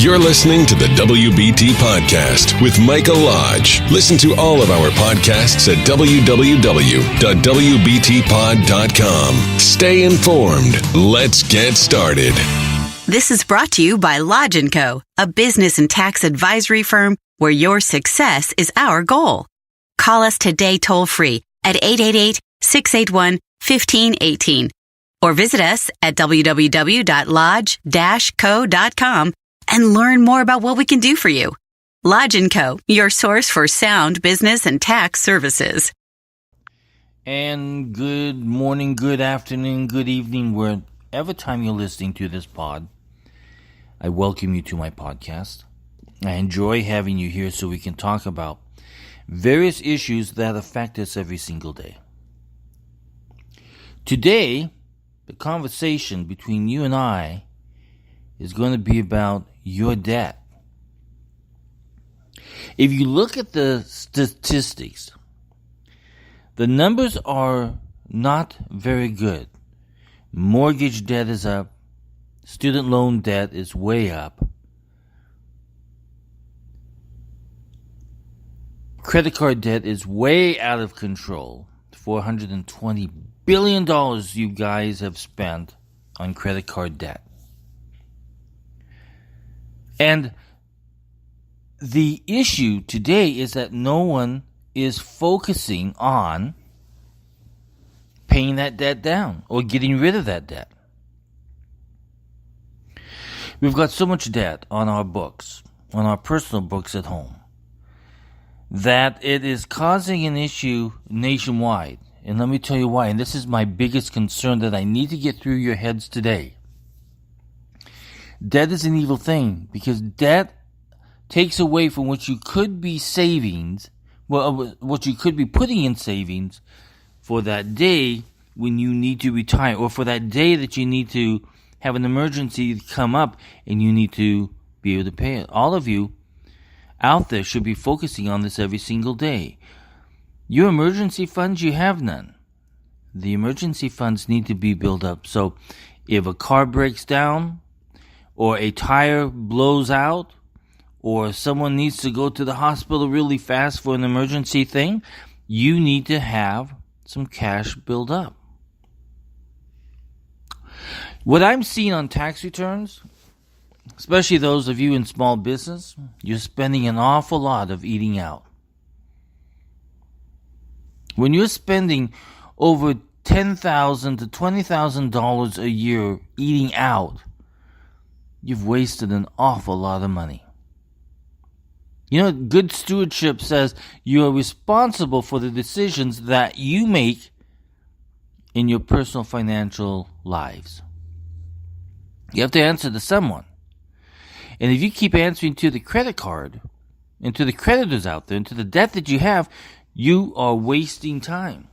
You're listening to the WBT Podcast with Michael Lodge. Listen to all of our podcasts at www.wbtpod.com. Stay informed. Let's get started. This is brought to you by Lodge & Co., a business and tax advisory firm where your success is our goal. Call us today toll-free at 888-681-1518 or visit us at www.lodge-co.com and learn more about what we can do for you. Lodge & Co., your source for sound business and tax services. And good morning, good afternoon, good evening, wherever time you're listening to this pod. I welcome you to my podcast. I enjoy having you here so we can talk about various issues that affect us every single day. Today, the conversation between you and I is going to be about your debt. If you look at the statistics, the numbers are not very good. Mortgage debt is up. Student loan debt is way up. Credit card debt is way out of control. $420 billion you guys have spent on credit card debt. And the issue today is that no one is focusing on paying that debt down or getting rid of that debt. We've got so much debt on our books, on our personal books at home, that it is causing an issue nationwide. And let me tell you why. And this is my biggest concern that I need to get through your heads today. Debt is an evil thing because debt takes away from what you could be savings, what you could be putting in savings for that day when you need to retire, or for that day that you need to have an emergency come up and you need to be able to pay it. All of you out there should be focusing on this every single day. Your emergency funds, you have none. The emergency funds need to be built up. So if a car breaks down, or a tire blows out, or someone needs to go to the hospital really fast for an emergency thing, you need to have some cash built up. What I'm seeing on tax returns, especially those of you in small business, you're spending an awful lot of eating out. When you're spending over $10,000 to $20,000 a year eating out, you've wasted an awful lot of money. You know, good stewardship says you are responsible for the decisions that you make in your personal financial lives. You have to answer to someone. And if you keep answering to the credit card, and to the creditors out there, and to the debt that you have, you are wasting time.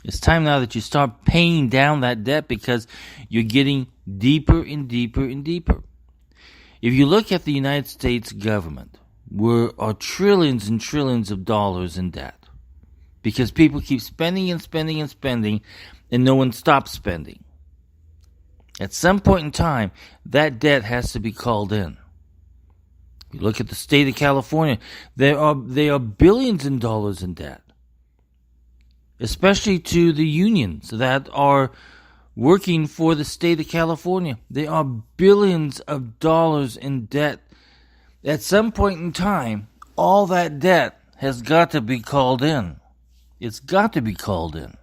It's time now that you start paying down that debt because you're getting deeper and deeper and deeper. If you look at the United States government, we are trillions and trillions of dollars in debt because people keep spending and spending and spending and no one stops spending. At some point in time, that debt has to be called in. You look at the state of California, they are billions in dollars in debt, especially to the unions that are working for the state of California. They are billions of dollars in debt. At some point in time, all that debt has got to be called in. It's got to be called in.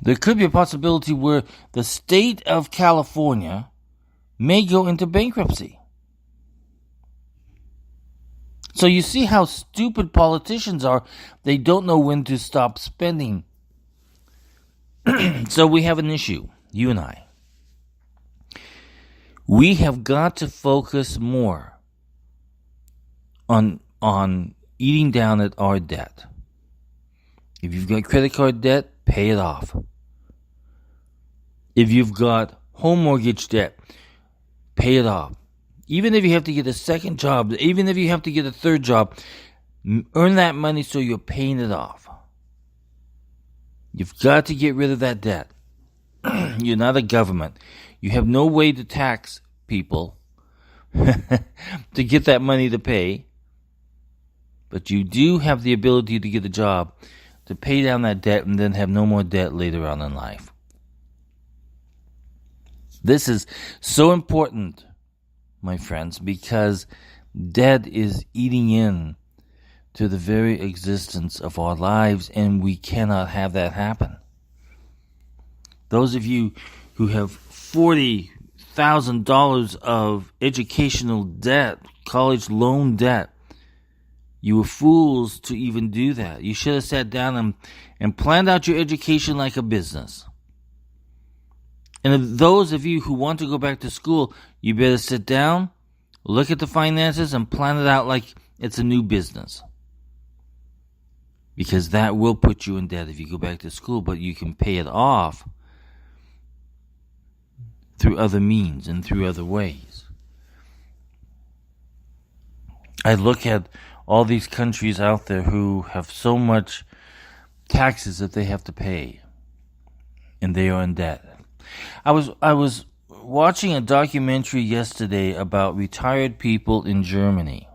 There could be a possibility where the state of California may go into bankruptcy. So you see how stupid politicians are. They don't know when to stop spending. So we have an issue, you and I. We have got to focus more on eating down at our debt. If you've got credit card debt, pay it off. If you've got home mortgage debt, pay it off. Even if you have to get a second job, even if you have to get a third job, earn that money so you're paying it off. You've got to get rid of that debt. You're not a government. You have no way to tax people to get that money to pay. But you do have the ability to get a job to pay down that debt and then have no more debt later on in life. This is so important, my friends, because debt is eating in to the very existence of our lives, and we cannot have that happen. Those of you who have $40,000 of educational debt, college loan debt, you were fools to even do that. You should have sat down and planned out your education like a business. And those of you who want to go back to school, you better sit down, look at the finances, and plan it out like it's a new business. Because that will put you in debt if you go back to school, but you can pay it off through other means and through other ways. I look at all these countries out there who have so much taxes that they have to pay, and they are in debt. I was watching a documentary yesterday about retired people in Germany.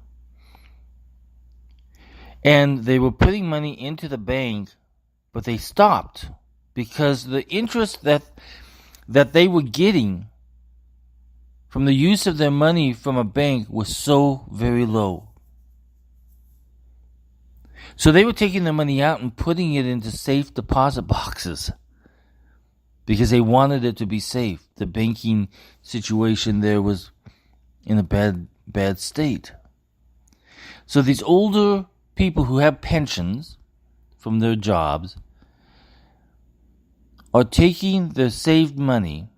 And they were putting money into the bank, but they stopped because the interest that they were getting from the use of their money from a bank was so very low. So they were taking their money out and putting it into safe deposit boxes because they wanted it to be safe. The banking situation there was in a bad state. So these older people who have pensions from their jobs are taking their saved money.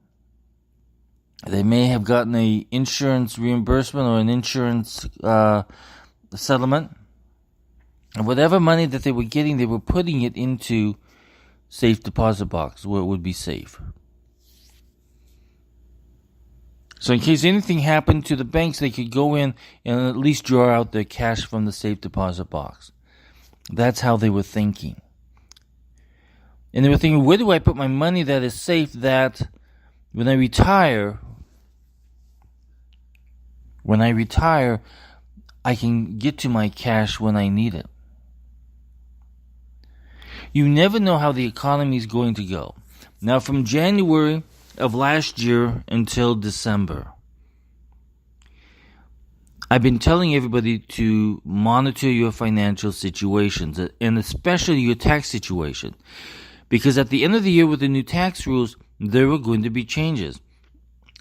They may have gotten an insurance reimbursement or an insurance settlement. And whatever money that they were getting, they were putting it into safe deposit box where it would be safe. So in case anything happened to the banks, they could go in and at least draw out their cash from the safe deposit box. That's how they were thinking. And they were thinking, where do I put my money that is safe that when I retire, I can get to my cash when I need it. You never know how the economy is going to go. Now, from January of last year until December, I've been telling everybody to monitor your financial situations, and especially your tax situation. Because at the end of the year with the new tax rules, there were going to be changes.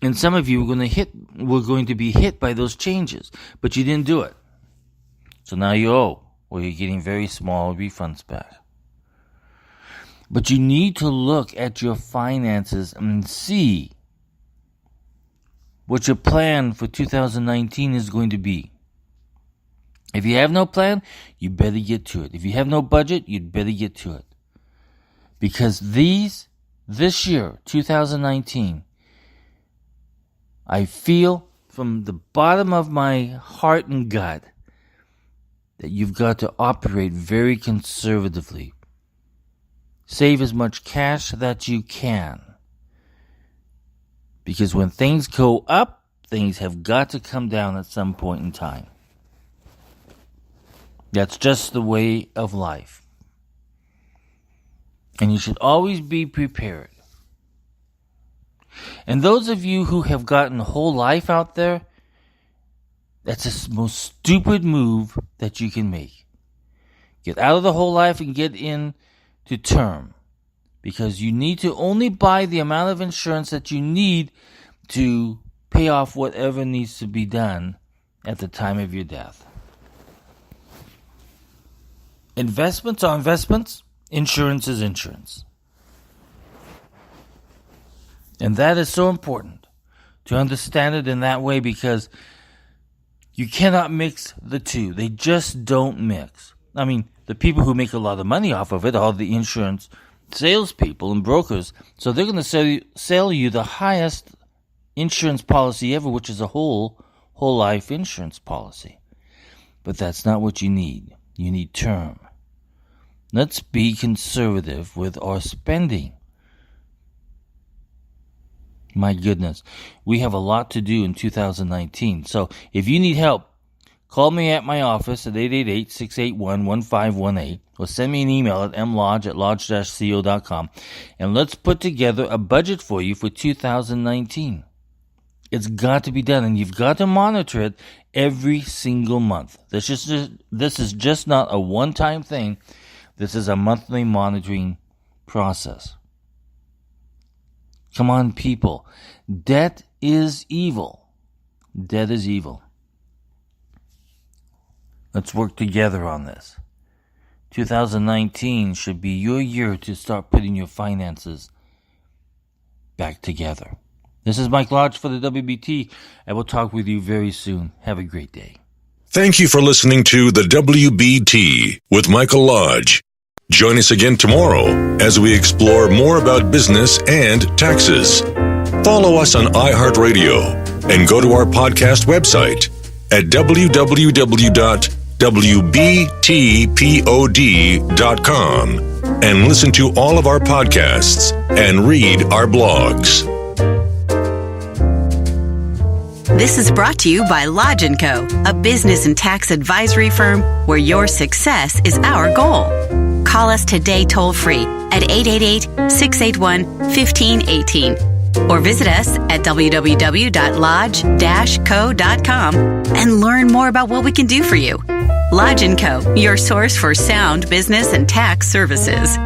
And some of you were going to be hit by those changes, but you didn't do it. So now you owe, or you're getting very small refunds back. But you need to look at your finances and see what your plan for 2019 is going to be. If you have no plan, you better get to it. If you have no budget, you'd better get to it. Because this year, 2019, I feel from the bottom of my heart and gut that you've got to operate very conservatively. Save as much cash that you can. Because when things go up, things have got to come down at some point in time. That's just the way of life. And you should always be prepared. And those of you who have gotten whole life out there, that's the most stupid move that you can make. Get out of the whole life and get in to term, because you need to only buy the amount of insurance that you need to pay off whatever needs to be done at the time of your death. Investments are investments, insurance is insurance. And that is so important to understand it in that way, because you cannot mix the two. They just don't mix. I mean, the people who make a lot of money off of it are the insurance salespeople and brokers. So they're going to sell you the highest insurance policy ever, which is a whole life insurance policy. But that's not what you need. You need term. Let's be conservative with our spending. My goodness. We have a lot to do in 2019. So if you need help, call me at my office at 888-681-1518 or send me an email at mlodge@lodge-co.com and let's put together a budget for you for 2019. It's got to be done, and you've got to monitor it every single month. This is just not a one-time thing. This is a monthly monitoring process. Come on, people. Debt is evil. Debt is evil. Let's work together on this. 2019 should be your year to start putting your finances back together. This is Mike Lodge for the WBT. I will talk with you very soon. Have a great day. Thank you for listening to the WBT with Michael Lodge. Join us again tomorrow as we explore more about business and taxes. Follow us on iHeartRadio and go to our podcast website at www.wbtpod.com and listen to all of our podcasts and read our blogs. This is brought to you by Lodge & Co., a business and tax advisory firm where your success is our goal. Call us today toll-free at 888-681-1518 or visit us at www.lodge-co.com and learn more about what we can do for you. Lodge & Co., your source for sound business and tax services.